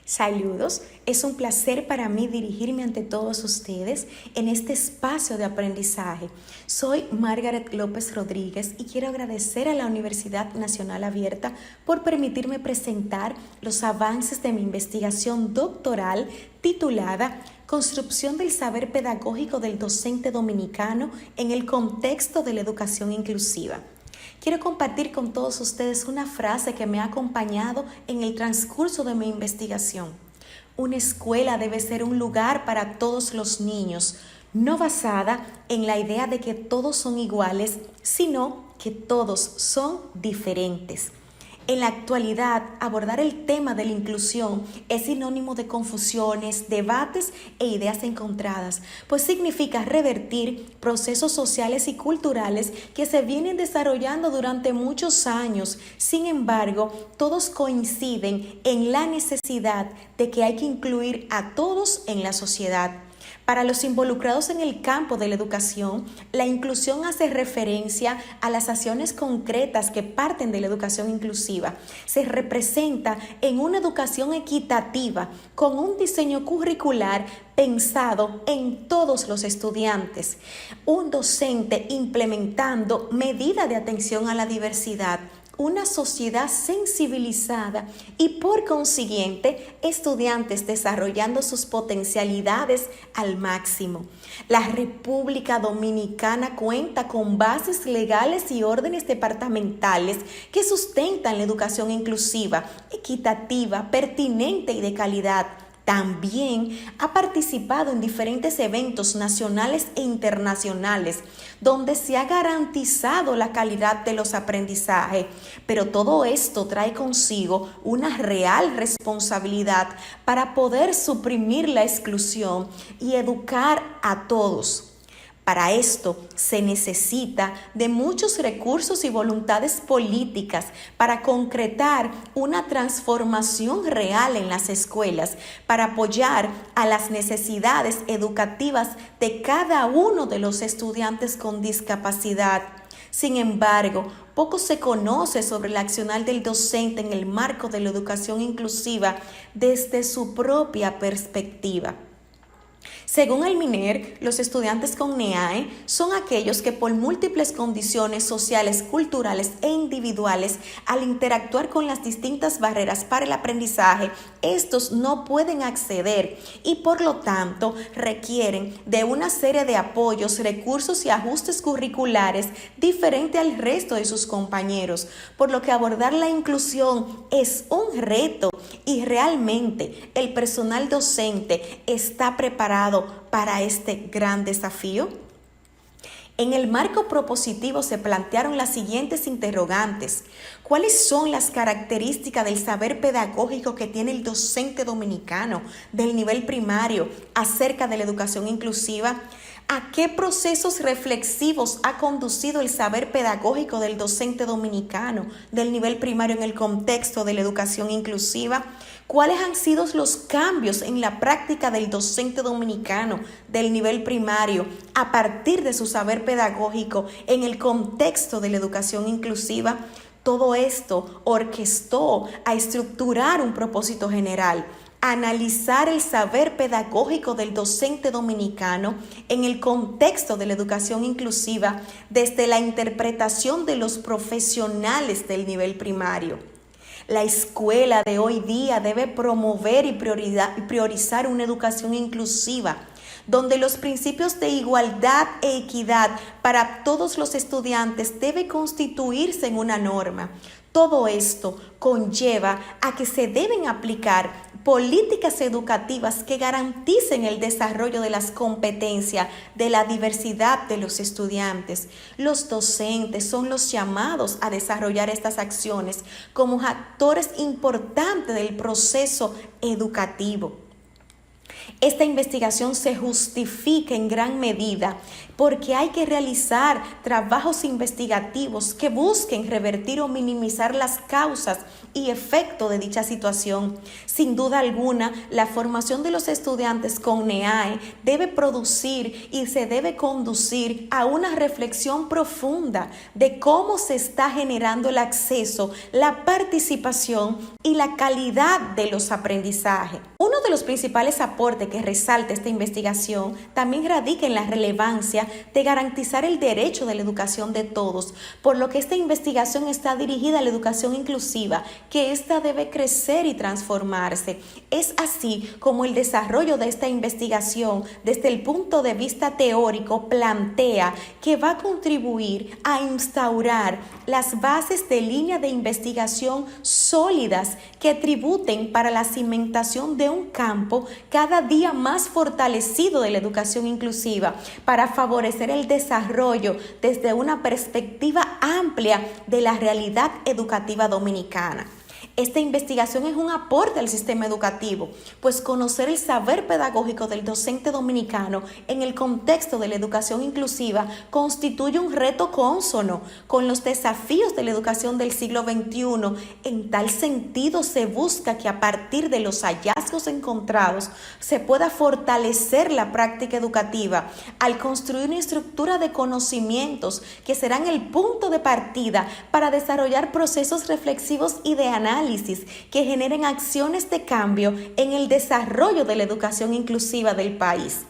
Saludos, es un placer para mí dirigirme ante todos ustedes en este espacio de aprendizaje. Soy Margaret López Rodríguez y quiero agradecer a la Universidad Nacional Abierta por permitirme presentar los avances de mi investigación doctoral titulada Construcción del saber pedagógico del docente dominicano en el contexto de la educación inclusiva. Quiero compartir con todos ustedes una frase que me ha acompañado en el transcurso de mi investigación. Una escuela debe ser un lugar para todos los niños, no basada en la idea de que todos son iguales, sino que todos son diferentes. En la actualidad, abordar el tema de la inclusión es sinónimo de confusiones, debates e ideas encontradas, pues significa revertir procesos sociales y culturales que se vienen desarrollando durante muchos años. Sin embargo, todos coinciden en la necesidad de que hay que incluir a todos en la sociedad. Para los involucrados en el campo de la educación, la inclusión hace referencia a las acciones concretas que parten de la educación inclusiva. Se representa en una educación equitativa con un diseño curricular pensado en todos los estudiantes. Un docente implementando medidas de atención a la diversidad, una sociedad sensibilizada y por consiguiente estudiantes desarrollando sus potencialidades al máximo. La República Dominicana cuenta con bases legales y órdenes departamentales que sustentan la educación inclusiva, equitativa, pertinente y de calidad. También ha participado en diferentes eventos nacionales e internacionales donde se ha garantizado la calidad de los aprendizajes, pero todo esto trae consigo una real responsabilidad para poder suprimir la exclusión y educar a todos. Para esto se necesita de muchos recursos y voluntades políticas para concretar una transformación real en las escuelas, para apoyar a las necesidades educativas de cada uno de los estudiantes con discapacidad. Sin embargo, poco se conoce sobre el accionar del docente en el marco de la educación inclusiva desde su propia perspectiva. Según el MINER, los estudiantes con NEAE son aquellos que por múltiples condiciones sociales, culturales e individuales, al interactuar con las distintas barreras para el aprendizaje, estos no pueden acceder y por lo tanto requieren de una serie de apoyos, recursos y ajustes curriculares diferente al resto de sus compañeros, por lo que abordar la inclusión es un reto y realmente el personal docente está preparado para este gran desafío. En el marco propositivo se plantearon las siguientes interrogantes. ¿Cuáles son las características del saber pedagógico que tiene el docente dominicano del nivel primario acerca de la educación inclusiva? ¿A qué procesos reflexivos ha conducido el saber pedagógico del docente dominicano del nivel primario en el contexto de la educación inclusiva? ¿Cuáles han sido los cambios en la práctica del docente dominicano del nivel primario a partir de su saber pedagógico en el contexto de la educación inclusiva? Todo esto orquestó a estructurar un propósito general: analizar el saber pedagógico del docente dominicano en el contexto de la educación inclusiva desde la interpretación de los profesionales del nivel primario. La escuela de hoy día debe promover y priorizar una educación inclusiva, donde los principios de igualdad e equidad para todos los estudiantes debe constituirse en una norma. Todo esto conlleva a que se deben aplicar políticas educativas que garanticen el desarrollo de las competencias de la diversidad de los estudiantes. Los docentes son los llamados a desarrollar estas acciones como actores importantes del proceso educativo. Esta investigación se justifica en gran medida porque hay que realizar trabajos investigativos que busquen revertir o minimizar las causas y efectos de dicha situación. Sin duda alguna, la formación de los estudiantes con NEAE debe producir y se debe conducir a una reflexión profunda de cómo se está generando el acceso, la participación y la calidad de los aprendizajes. Uno de los principales aportes que resalta esta investigación también radica en la relevancia de garantizar el derecho de la educación de todos, por lo que esta investigación está dirigida a la educación inclusiva, que ésta debe crecer y transformarse. Es así como el desarrollo de esta investigación desde el punto de vista teórico plantea que va a contribuir a instaurar las bases de línea de investigación sólidas que tributen para la cimentación de un campo cada día más fortalecido de la educación inclusiva para favorecer el desarrollo desde una perspectiva amplia de la realidad educativa dominicana. Esta investigación es un aporte al sistema educativo, pues conocer el saber pedagógico del docente dominicano en el contexto de la educación inclusiva constituye un reto cónsono con los desafíos de la educación del siglo XXI. En tal sentido, se busca que a partir de los hallazgos encontrados se pueda fortalecer la práctica educativa al construir una estructura de conocimientos que serán el punto de partida para desarrollar procesos reflexivos y de análisis que generen acciones de cambio en el desarrollo de la educación inclusiva del país.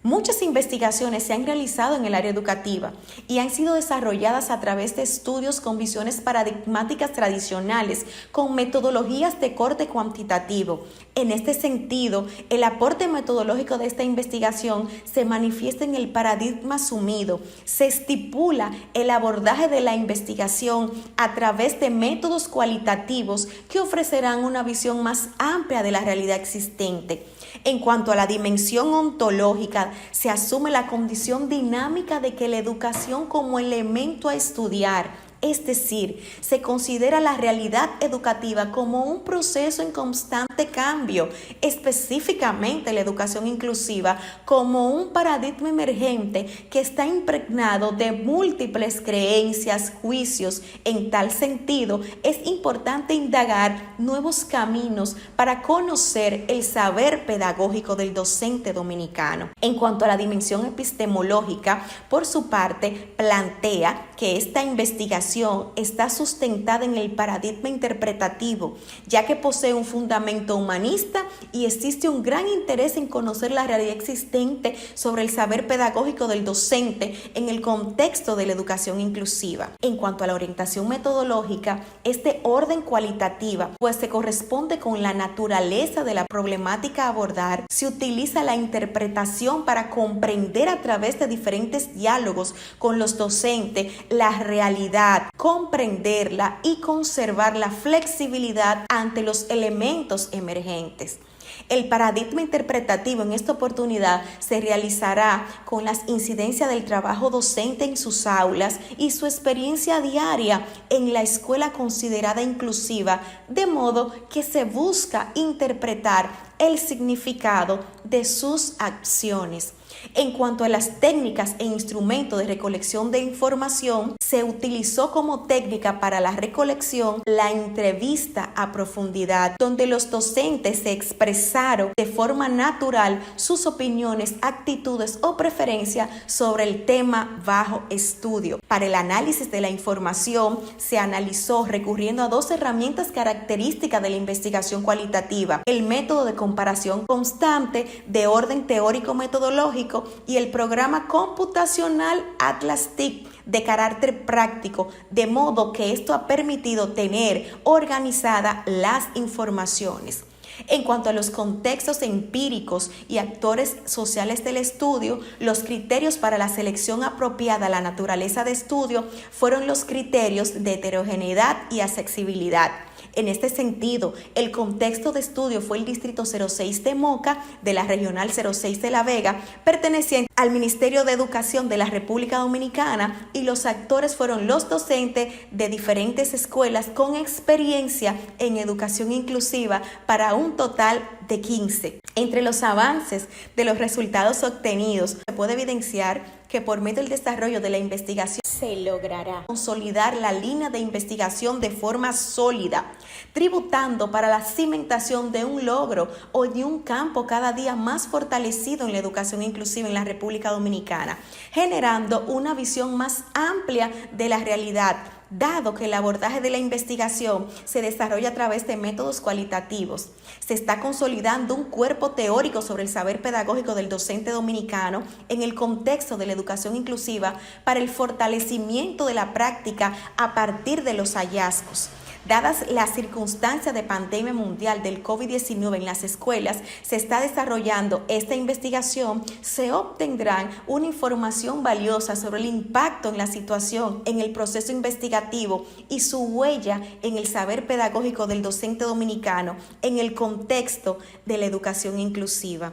Muchas investigaciones se han realizado en el área educativa y han sido desarrolladas a través de estudios con visiones paradigmáticas tradicionales, con metodologías de corte cuantitativo. En este sentido, el aporte metodológico de esta investigación se manifiesta en el paradigma asumido. Se estipula el abordaje de la investigación a través de métodos cualitativos que ofrecerán una visión más amplia de la realidad existente. En cuanto a la dimensión ontológica, se asume la condición dinámica de que la educación como elemento a estudiar, es decir, se considera la realidad educativa como un proceso en constante cambio, específicamente la educación inclusiva como un paradigma emergente que está impregnado de múltiples creencias, juicios. En tal sentido, es importante indagar nuevos caminos para conocer el saber pedagógico del docente dominicano. En cuanto a la dimensión epistemológica, por su parte, plantea que esta investigación está sustentada en el paradigma interpretativo, ya que posee un fundamento humanista y existe un gran interés en conocer la realidad existente sobre el saber pedagógico del docente en el contexto de la educación inclusiva. En cuanto a la orientación metodológica, es de orden cualitativa, pues se corresponde con la naturaleza de la problemática a abordar. Se utiliza la interpretación para comprender a través de diferentes diálogos con los docentes la realidad, comprenderla y conservar la flexibilidad ante los elementos emergentes. El paradigma interpretativo en esta oportunidad se realizará con las incidencias del trabajo docente en sus aulas y su experiencia diaria en la escuela considerada inclusiva, de modo que se busca interpretar el significado de sus acciones. En cuanto a las técnicas e instrumentos de recolección de información, se utilizó como técnica para la recolección la entrevista a profundidad, donde los docentes se expresaron de forma natural sus opiniones, actitudes o preferencias sobre el tema bajo estudio. Para el análisis de la información, se analizó recurriendo a dos herramientas características de la investigación cualitativa: el método de comparación constante de orden teórico-metodológico y el programa computacional Atlas-TIC de carácter práctico, de modo que esto ha permitido tener organizadas las informaciones. En cuanto a los contextos empíricos y actores sociales del estudio, los criterios para la selección apropiada a la naturaleza de estudio fueron los criterios de heterogeneidad y accesibilidad. En este sentido, el contexto de estudio fue el Distrito 06 de Moca, de la Regional 06 de La Vega, perteneciente al Ministerio de Educación de la República Dominicana, y los actores fueron los docentes de diferentes escuelas con experiencia en educación inclusiva, para un total de 15. Entre los avances de los resultados obtenidos, se puede evidenciar que por medio del desarrollo de la investigación se logrará consolidar la línea de investigación de forma sólida, tributando para la cimentación de un logro o de un campo cada día más fortalecido en la educación inclusiva en la República Dominicana, generando una visión más amplia de la realidad, dado que el abordaje de la investigación se desarrolla a través de métodos cualitativos. Se está consolidando un cuerpo teórico sobre el saber pedagógico del docente dominicano en el contexto de la educación inclusiva para el fortalecimiento de la práctica a partir de los hallazgos. Dadas las circunstancias de pandemia mundial del COVID-19 en las escuelas, se está desarrollando esta investigación, se obtendrán una información valiosa sobre el impacto en la situación, en el proceso investigativo y su huella en el saber pedagógico del docente dominicano en el contexto de la educación inclusiva.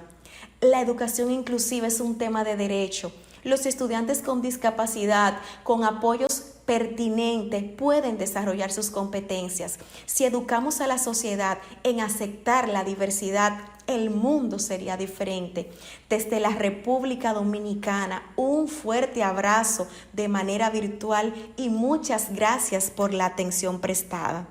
La educación inclusiva es un tema de derecho. Los estudiantes con discapacidad, con apoyos pertinentes, pueden desarrollar sus competencias. Si educamos a la sociedad en aceptar la diversidad, el mundo sería diferente. Desde la República Dominicana, un fuerte abrazo de manera virtual y muchas gracias por la atención prestada.